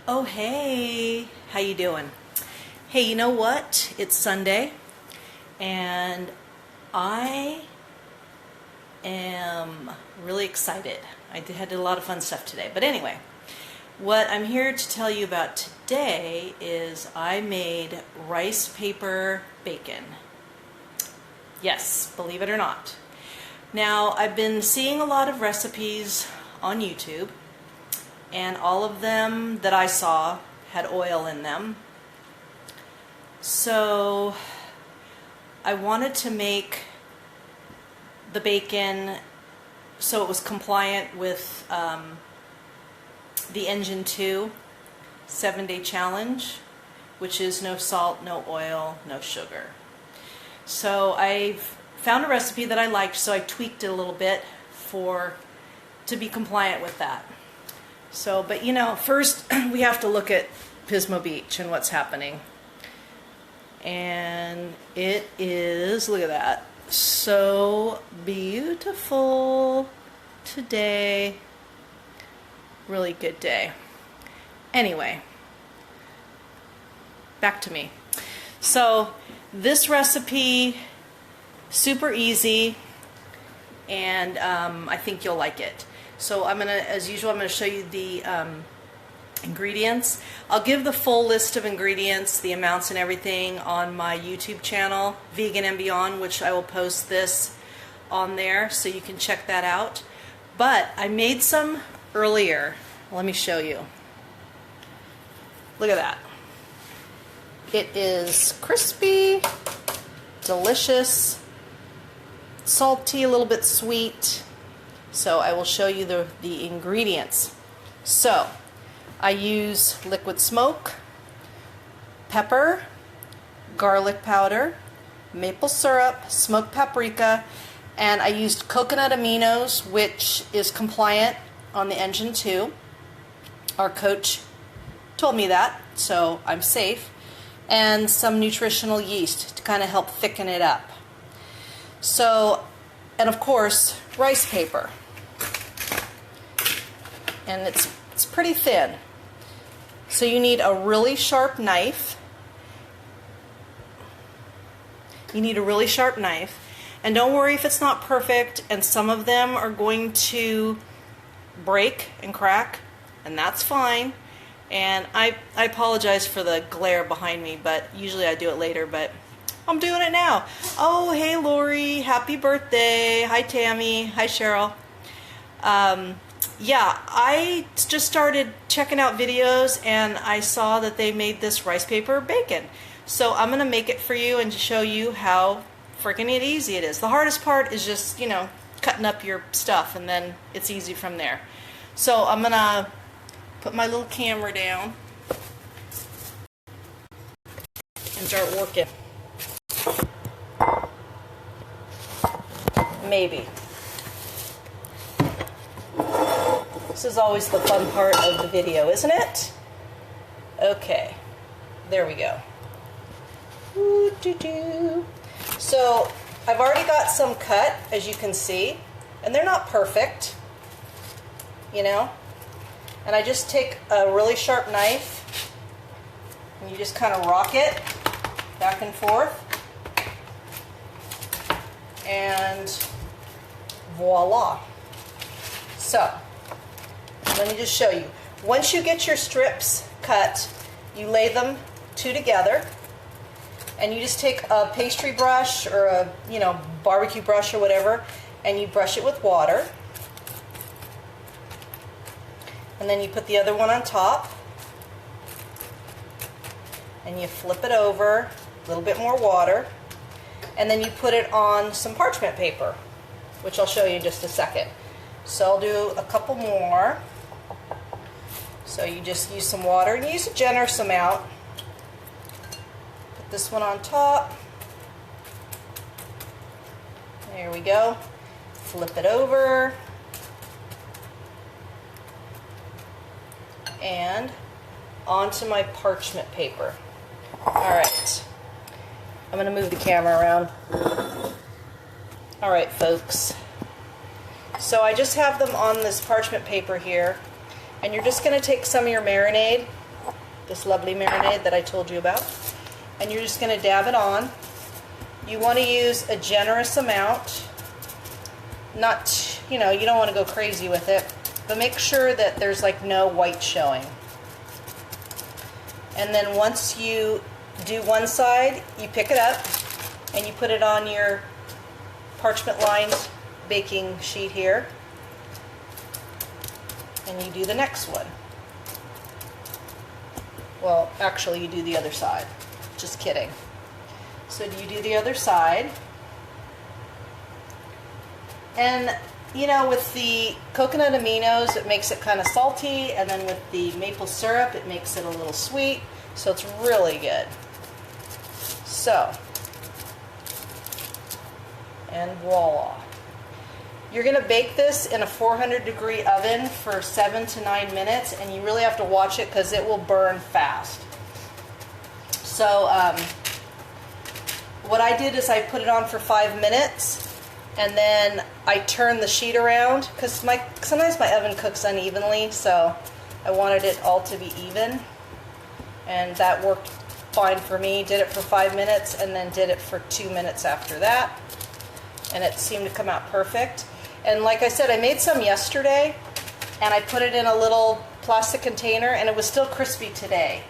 Oh, hey, how you doing? Hey, you know what? It's Sunday, and I am really excited. I had a lot of fun stuff today. But anyway, what I'm here to tell you about today is I made rice paper bacon. Yes, believe it or not. Now, I've been seeing a lot of recipes on YouTube, and all of them that I saw had oil in them. So I wanted to make the bacon so it was compliant with the Engine 2 7-day challenge, which is no salt, no oil, no sugar. So I've found a recipe that I liked, so I tweaked it a little bit to be compliant with that. So, but you know, first we have to look at Pismo Beach and what's happening. And it is, look at that, so beautiful today. Really good day. Anyway, back to me. So this recipe, super easy, and I think you'll like it. So I'm gonna, as usual, I'm gonna show you the ingredients. I'll give the full list of ingredients, the amounts and everything on my YouTube channel, Vegan and Beyond, which I will post this on there so you can check that out. But I made some earlier. Let me show you. Look at that. It is crispy, delicious, salty, a little bit sweet. So I will show you the ingredients. So I use liquid smoke, pepper, garlic powder, maple syrup, smoked paprika, and I used coconut aminos, which is compliant on the Engine 2. Our coach told me that, so I'm safe. And some nutritional yeast to kind of help thicken it up. So, and of course, rice paper. And it's pretty thin. So you need a really sharp knife. You need a really sharp knife. And don't worry if it's not perfect, and some of them are going to break and crack, and that's fine. And I apologize for the glare behind me, but usually I do it later, but I'm doing it now. Oh, hey Lori, happy birthday. Hi Tammy, hi Cheryl. Yeah, I just started checking out videos and I saw that they made this rice paper bacon. So I'm going to make it for you and show you how freaking easy it is. The hardest part is just, you know, cutting up your stuff, and then it's easy from there. So I'm going to put my little camera down and start working. Maybe. This is always the fun part of the video, isn't it? Okay, there we go. So I've already got some cut, as you can see, and they're not perfect, you know. And I just take a really sharp knife and you just kind of rock it back and forth, and voila. So let me just show you. Once you get your strips cut, you lay them two together, and you just take a pastry brush or a, you know, barbecue brush or whatever, and you brush it with water. And then you put the other one on top, and you flip it over, a little bit more water, and then you put it on some parchment paper, which I'll show you in just a second. So I'll do a couple more. So you just use some water, and use a generous amount. Put this one on top. There we go. Flip it over. And onto my parchment paper. Alright. I'm going to move the camera around. Alright, folks. So I just have them on this parchment paper here, and you're just going to take some of your marinade this lovely marinade that I told you about. And you're just going to dab it on. You want to use a generous amount. Not, you know, you don't want to go crazy with it, but make sure that there's like no white showing. And then once you do one side, you pick it up and you put it on your parchment lined baking sheet here. And you do the next one. Well, actually you do the other side. Just kidding. So you do the other side. And you know, with the coconut aminos, it makes it kind of salty, and then with the maple syrup, it makes it a little sweet. So it's really good. So, and voila. You're going to bake this in a 400-degree oven for 7 to 9 minutes, and you really have to watch it because it will burn fast. So, what I did is I put it on for 5 minutes. And then I turn the sheet around because sometimes my oven cooks unevenly, so I wanted it all to be even. And that worked fine for me. Did it for 5 minutes and then did it for 2 minutes after that. And it seemed to come out perfect. And like I said, I made some yesterday and I put it in a little plastic container and it was still crispy today.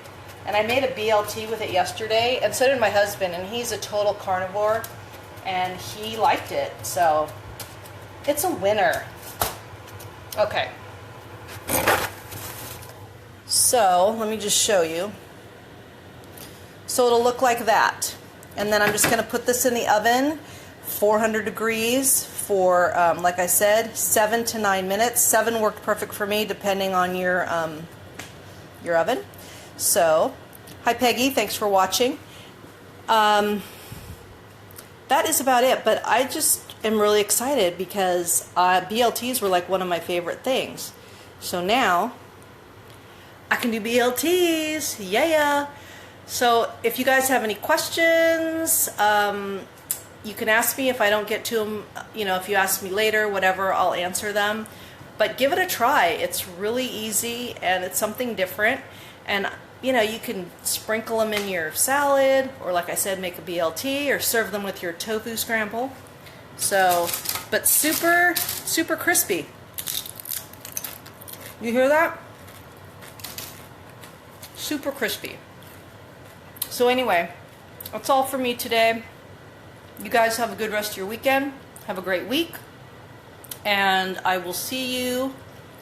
And I made a BLT with it yesterday, and so did my husband, and he's a total carnivore. And he liked it, so it's a winner. Okay. So let me just show you. So it'll look like that. And then I'm just going to put this in the oven, 400 degrees for, like I said, 7 to 9 minutes. 7 worked perfect for me, depending on your oven. So, hi Peggy, thanks for watching. That is about it, but I just am really excited because BLTs were like one of my favorite things. So now I can do BLTs, yeah. So if you guys have any questions, you can ask me. If I don't get to them, you know, if you ask me later, whatever, I'll answer them. But give it a try. It's really easy and it's something different. And you know, you can sprinkle them in your salad, or like I said, make a BLT, or serve them with your tofu scramble. So, but super, super crispy. You hear that? Super crispy. So anyway, that's all for me today. You guys have a good rest of your weekend. Have a great week. And I will see you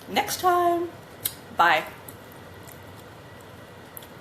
next time. Bye.